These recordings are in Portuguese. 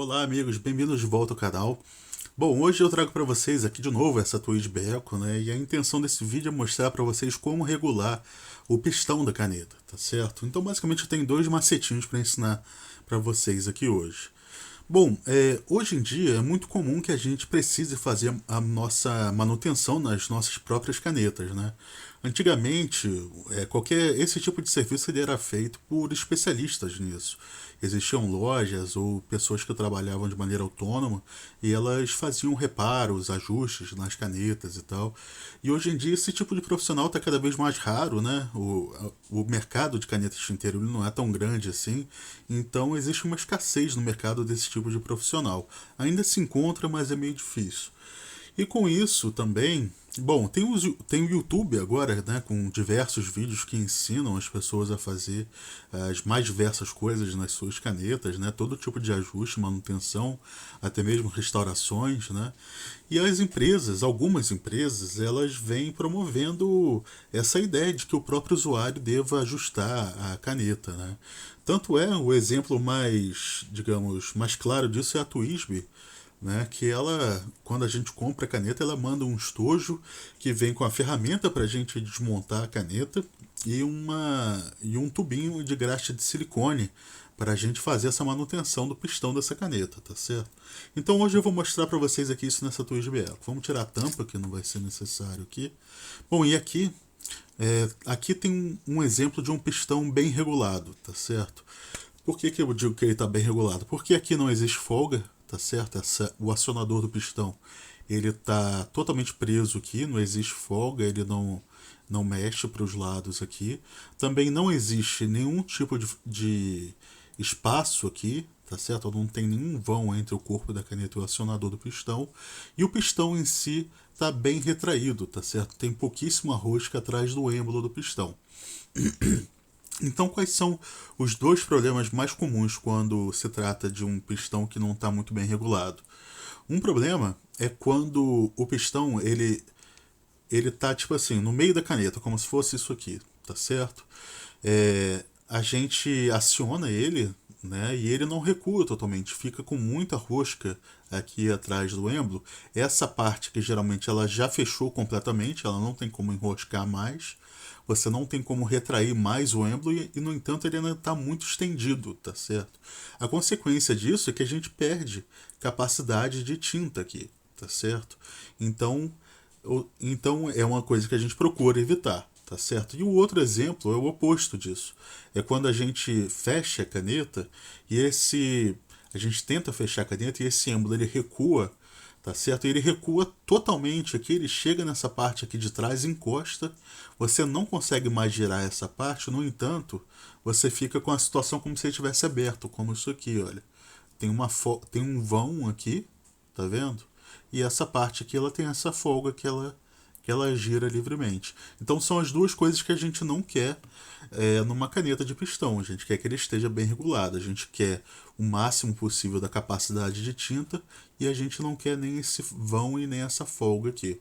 Olá amigos, bem-vindos de volta ao canal. Bom, hoje eu trago para vocês aqui de novo essa Twist Beco, né? E a intenção desse vídeo é mostrar para vocês como regular o pistão da caneta, tá certo? Então basicamente eu tenho dois macetinhos para ensinar para vocês aqui hoje. Bom, hoje em dia é muito comum que a gente precise fazer a nossa manutenção nas nossas próprias canetas, né? Antigamente, esse tipo de serviço ele era feito por especialistas nisso. Existiam lojas ou pessoas que trabalhavam de maneira autônoma e elas faziam reparos, ajustes nas canetas e tal. E hoje em dia esse tipo de profissional está cada vez mais raro, né? O mercado de canetas tinteiro não é tão grande assim, então existe uma escassez no mercado desse tipo de profissional. Ainda se encontra, mas é meio difícil. E com isso também, bom, tem o YouTube agora, né, com diversos vídeos que ensinam as pessoas a fazer as mais diversas coisas nas suas canetas, né, todo tipo de ajuste, manutenção, até mesmo restaurações, né. E as empresas, algumas empresas, elas vêm promovendo essa ideia de que o próprio usuário deva ajustar a caneta, né. Tanto é, o exemplo mais, digamos, mais claro disso é a Twisby, né, que ela, quando a gente compra a caneta, ela manda um estojo que vem com a ferramenta para a gente desmontar a caneta e um tubinho de graxa de silicone para a gente fazer essa manutenção do pistão dessa caneta, tá certo? Então hoje eu vou mostrar para vocês aqui isso nessa Twisby Eco. Vamos tirar a tampa, que não vai ser necessário aqui. Bom, e aqui tem um exemplo de um pistão bem regulado, tá certo? Por que eu digo que ele está bem regulado? Porque aqui não existe folga, tá certo? O acionador do pistão ele está totalmente preso aqui, não existe folga, ele não mexe para os lados aqui. Também não existe nenhum tipo de espaço aqui, tá certo? Não tem nenhum vão entre o corpo da caneta e o acionador do pistão. E o pistão em si está bem retraído, tá certo? Tem pouquíssima rosca atrás do êmbolo do pistão. Então, quais são os dois problemas mais comuns quando se trata de um pistão que não está muito bem regulado? Um problema é quando o pistão ele tá tipo assim no meio da caneta, como se fosse isso aqui, tá certo? A gente aciona ele, né? E ele não recua totalmente, fica com muita rosca aqui atrás do êmbolo. Essa parte que geralmente ela já fechou completamente, ela não tem como enroscar mais. Você não tem como retrair mais o êmbolo e no entanto, ele ainda está muito estendido, tá certo? A consequência disso é que a gente perde capacidade de tinta aqui, tá certo? Então é uma coisa que a gente procura evitar, tá certo? E o outro exemplo é o oposto disso. É quando a gente fecha a caneta e a gente tenta fechar a caneta e esse êmbolo ele recua, tá certo? Ele recua totalmente aqui, ele chega nessa parte aqui de trás, encosta, você não consegue mais girar essa parte, no entanto, você fica com a situação como se ele tivesse aberto, como isso aqui, olha. Tem um vão aqui, tá vendo? E essa parte aqui ela tem essa folga que ela gira livremente. Então são as duas coisas que a gente não quer numa caneta de pistão. A gente quer que ele esteja bem regulado, a gente quer o máximo possível da capacidade de tinta e a gente não quer nem esse vão e nem essa folga aqui.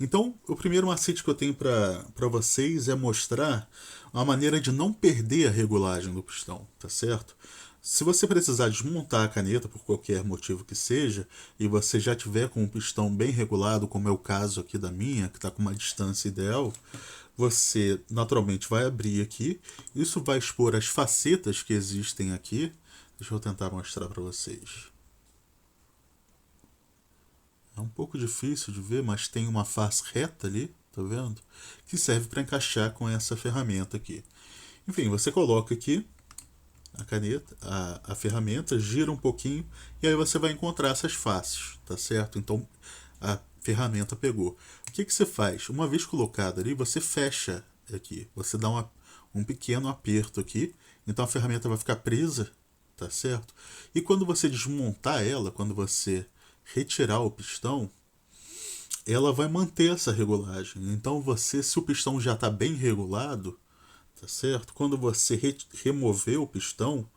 Então, o primeiro macete que eu tenho para vocês é mostrar uma maneira de não perder a regulagem do pistão, tá certo? Se você precisar desmontar a caneta por qualquer motivo que seja, e você já tiver com o pistão bem regulado, como é o caso aqui da minha, que está com uma distância ideal, você naturalmente vai abrir aqui. Isso vai expor as facetas que existem aqui. Deixa eu tentar mostrar para vocês. É um pouco difícil de ver, mas tem uma face reta ali, tá vendo? Que serve para encaixar com essa ferramenta aqui. Enfim, você coloca aqui a caneta, a ferramenta, gira um pouquinho e aí você vai encontrar essas faces, tá certo? Então a ferramenta pegou. O que você faz? Uma vez colocada ali, você fecha aqui, você dá um pequeno aperto aqui, então a ferramenta vai ficar presa, tá certo? E quando você desmontar ela, quando você retirar o pistão, ela vai manter essa regulagem. Então você, se o pistão já está bem regulado, tá certo? Quando você remover o pistão,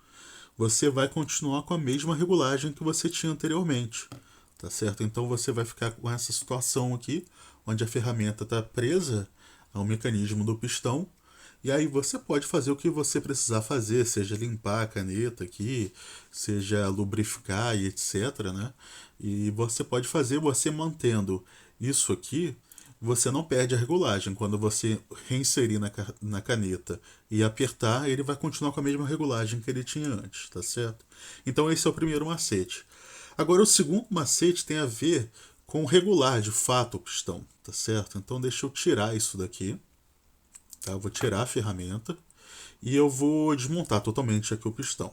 você vai continuar com a mesma regulagem que você tinha anteriormente, tá certo? Então você vai ficar com essa situação aqui, onde a ferramenta está presa ao mecanismo do pistão E aí você pode fazer o que você precisar fazer, seja limpar a caneta aqui, seja lubrificar e etc, né? E você pode fazer você mantendo isso aqui, você não perde a regulagem. Quando você reinserir na caneta e apertar, ele vai continuar com a mesma regulagem que ele tinha antes, tá certo? Então esse é o primeiro macete. Agora o segundo macete tem a ver com regular de fato o pistão, tá certo? Então deixa eu tirar isso daqui. Tá? Eu vou tirar a ferramenta e eu vou desmontar totalmente aqui o pistão.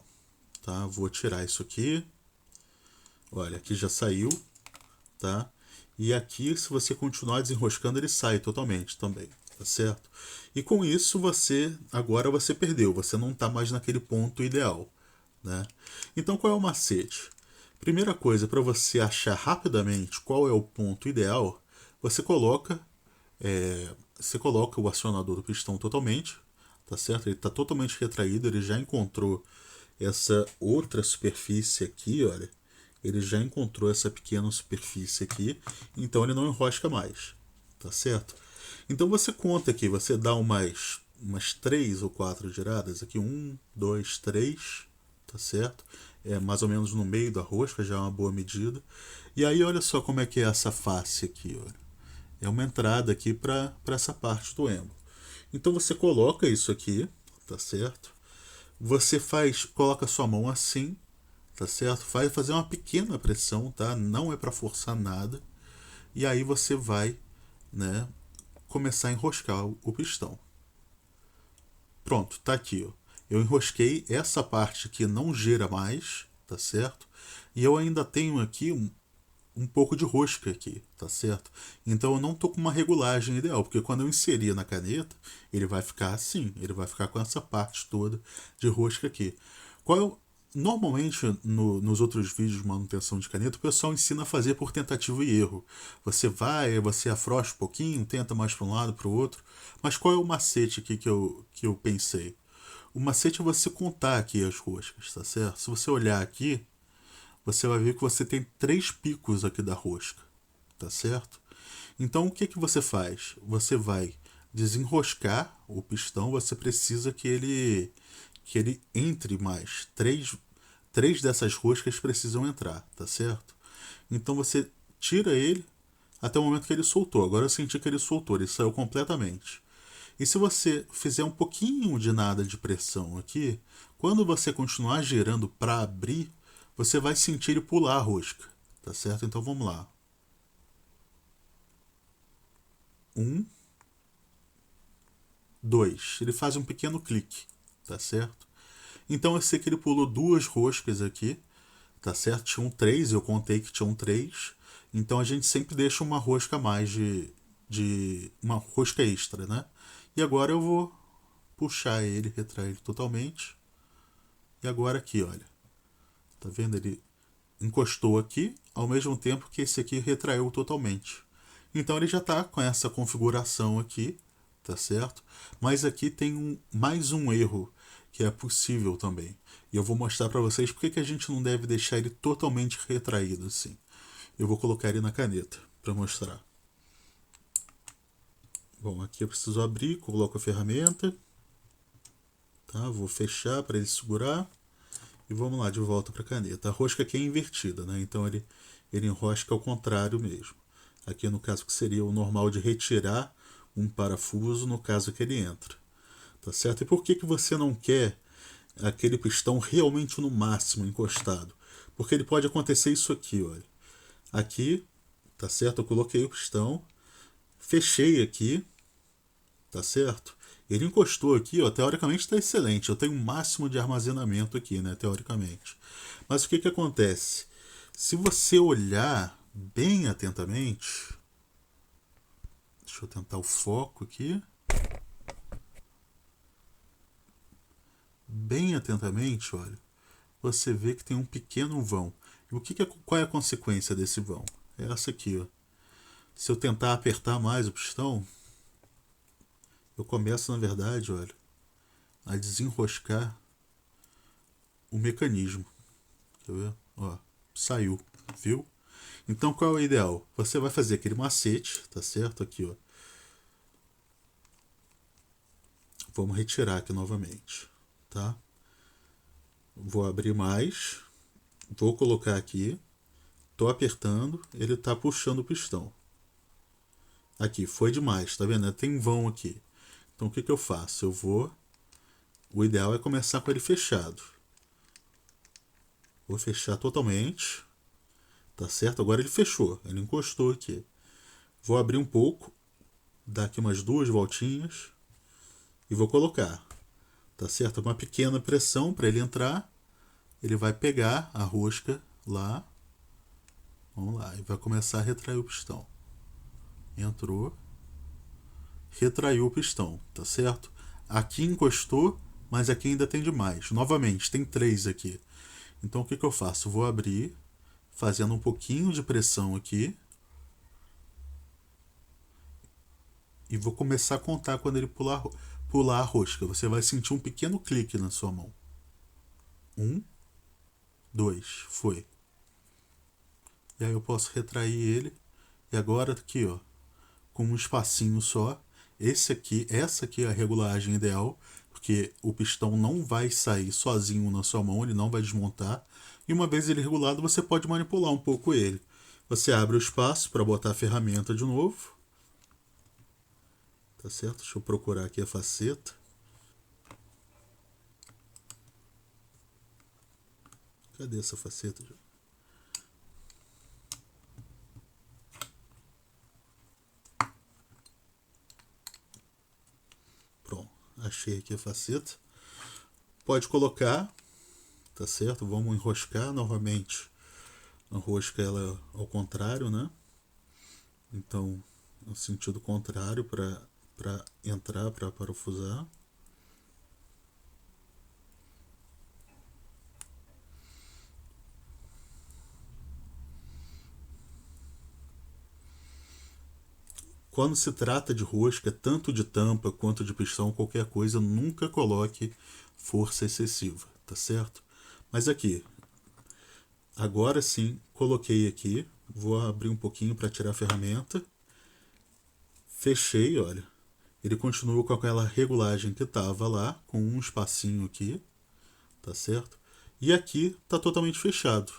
Tá? Vou tirar isso aqui. Olha, aqui já saiu. Tá? E aqui, se você continuar desenroscando, ele sai totalmente também. Tá certo? E com isso, agora você perdeu. Você não está mais naquele ponto ideal. Né? Então, qual é o macete? Primeira coisa, para você achar rapidamente qual é o ponto ideal, você coloca o acionador do pistão totalmente, tá certo? Ele está totalmente retraído, ele já encontrou essa outra superfície aqui, olha. Ele já encontrou essa pequena superfície aqui, então ele não enrosca mais, tá certo? Então você conta aqui, você dá umas 3 ou 4 giradas aqui, 1, 2, 3, tá certo? É mais ou menos no meio da rosca, já é uma boa medida. E aí olha só como é que é essa face aqui, olha. É uma entrada aqui para essa parte do êmbolo. Então você coloca isso aqui, tá certo? Você coloca sua mão assim, tá certo? Vai fazer uma pequena pressão, tá? Não é para forçar nada. E aí você vai, né, começar a enroscar o pistão. Pronto, tá aqui, ó. Eu enrosquei essa parte que não gira mais, tá certo? E eu ainda tenho aqui um pouco de rosca aqui, tá certo? Então eu não tô com uma regulagem ideal, porque quando eu inserir na caneta, ele vai ficar assim, ele vai ficar com essa parte toda de rosca aqui. Normalmente, nos outros vídeos de manutenção de caneta, o pessoal ensina a fazer por tentativa e erro. Você afrouxa um pouquinho, tenta mais para um lado, para o outro. Mas qual é o macete aqui que eu pensei? O macete é você contar aqui as roscas, tá certo? Se você olhar aqui, você vai ver que você tem 3 picos aqui da rosca, tá certo? Então o que você faz? Você vai desenroscar o pistão, você precisa que ele entre mais. Três dessas roscas precisam entrar, tá certo? Então você tira ele até o momento que ele soltou. Agora eu senti que ele soltou, ele saiu completamente. E se você fizer um pouquinho de nada de pressão aqui, quando você continuar girando para abrir, você vai sentir ele pular a rosca, tá certo? Então vamos lá. 1, 2. Ele faz um pequeno clique, tá certo? Então eu sei que ele pulou 2 roscas aqui, tá certo? Tinham 3, eu contei que tinham 3. Então a gente sempre deixa uma rosca a mais de uma rosca extra, né? E agora eu vou puxar ele, retrair ele totalmente. E agora aqui, olha. Tá vendo? Ele encostou aqui, ao mesmo tempo que esse aqui retraiu totalmente. Então ele já está com essa configuração aqui, tá certo? Mas aqui tem mais um erro que é possível também. E eu vou mostrar para vocês porque que a gente não deve deixar ele totalmente retraído assim. Eu vou colocar ele na caneta para mostrar. Bom, aqui eu preciso abrir, coloco a ferramenta. Tá? Vou fechar para ele segurar. E vamos lá, de volta para a caneta. A rosca aqui é invertida, né? Então ele enrosca ao contrário mesmo. Aqui no caso que seria o normal de retirar um parafuso, no caso que ele entra. Tá certo? E por que você não quer aquele pistão realmente no máximo encostado? Porque ele pode acontecer isso aqui, olha. Aqui, tá certo? Eu coloquei o pistão, fechei aqui, tá certo? Ele encostou aqui, ó, teoricamente está excelente. Eu tenho um máximo de armazenamento aqui, né, teoricamente. Mas o que acontece? Se você olhar bem atentamente, deixa eu tentar o foco aqui. Bem atentamente, olha, você vê que tem um pequeno vão. E qual é a consequência desse vão? É essa aqui, ó. Se eu tentar apertar mais o pistão, eu começo, na verdade, olha, a desenroscar o mecanismo. Quer ver? Ó, saiu, viu? Então qual é o ideal? Você vai fazer aquele macete, tá certo? Aqui, ó. Vamos retirar aqui novamente, tá? Vou abrir mais, vou colocar aqui, tô apertando, ele tá puxando o pistão. Aqui, foi demais, tá vendo? Tem vão aqui. Então o que eu faço? O ideal é começar com ele fechado. Vou fechar totalmente, tá certo? Agora ele fechou, ele encostou aqui. Vou abrir um pouco, dar aqui umas 2 voltinhas e vou colocar, tá certo? Uma pequena pressão para ele entrar. Ele vai pegar a rosca lá, vamos lá, e vai começar a retrair o pistão. Entrou, retraiu o pistão, tá certo? Aqui encostou, mas aqui ainda tem demais. Novamente, tem 3 aqui. Então o que eu faço? Vou abrir, fazendo um pouquinho de pressão aqui. E vou começar a contar quando ele pular a rosca. Você vai sentir um pequeno clique na sua mão. 1, 2, foi. E aí eu posso retrair ele. E agora aqui, ó, com um espacinho só. Essa aqui é a regulagem ideal, porque o pistão não vai sair sozinho na sua mão, ele não vai desmontar. E uma vez ele regulado, você pode manipular um pouco ele. Você abre o espaço para botar a ferramenta de novo. Tá certo? Deixa eu procurar aqui a faceta. Cadê essa faceta? Pronto, achei aqui a faceta. Pode colocar, tá certo? Vamos enroscar novamente. Enrosca ela ao contrário, né? Então, no sentido contrário para entrar, para parafusar. Quando se trata de rosca, tanto de tampa quanto de pistão, qualquer coisa, nunca coloque força excessiva, tá certo? Mas aqui, agora sim, coloquei aqui, vou abrir um pouquinho para tirar a ferramenta. Fechei, olha. Ele continua com aquela regulagem que estava lá, com um espacinho aqui, tá certo? E aqui está totalmente fechado,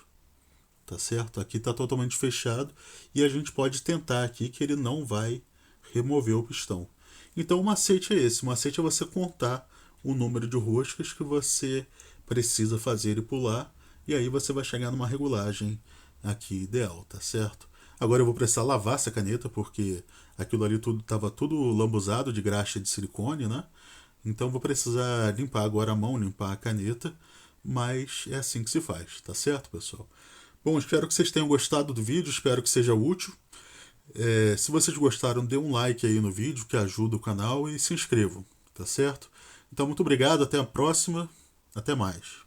tá certo? Aqui está totalmente fechado e a gente pode tentar aqui que ele não vai remover o pistão. Então o macete é esse, o macete é você contar o número de roscas que você precisa fazer e pular, e aí você vai chegar numa regulagem aqui ideal, tá certo? Agora eu vou precisar lavar essa caneta, porque aquilo ali estava tudo lambuzado de graxa de silicone, né? Então vou precisar limpar agora a mão, limpar a caneta, mas é assim que se faz, tá certo, pessoal? Bom, espero que vocês tenham gostado do vídeo, espero que seja útil. Se vocês gostaram, dê um like aí no vídeo, que ajuda o canal, e se inscrevam, tá certo? Então, muito obrigado, até a próxima, até mais.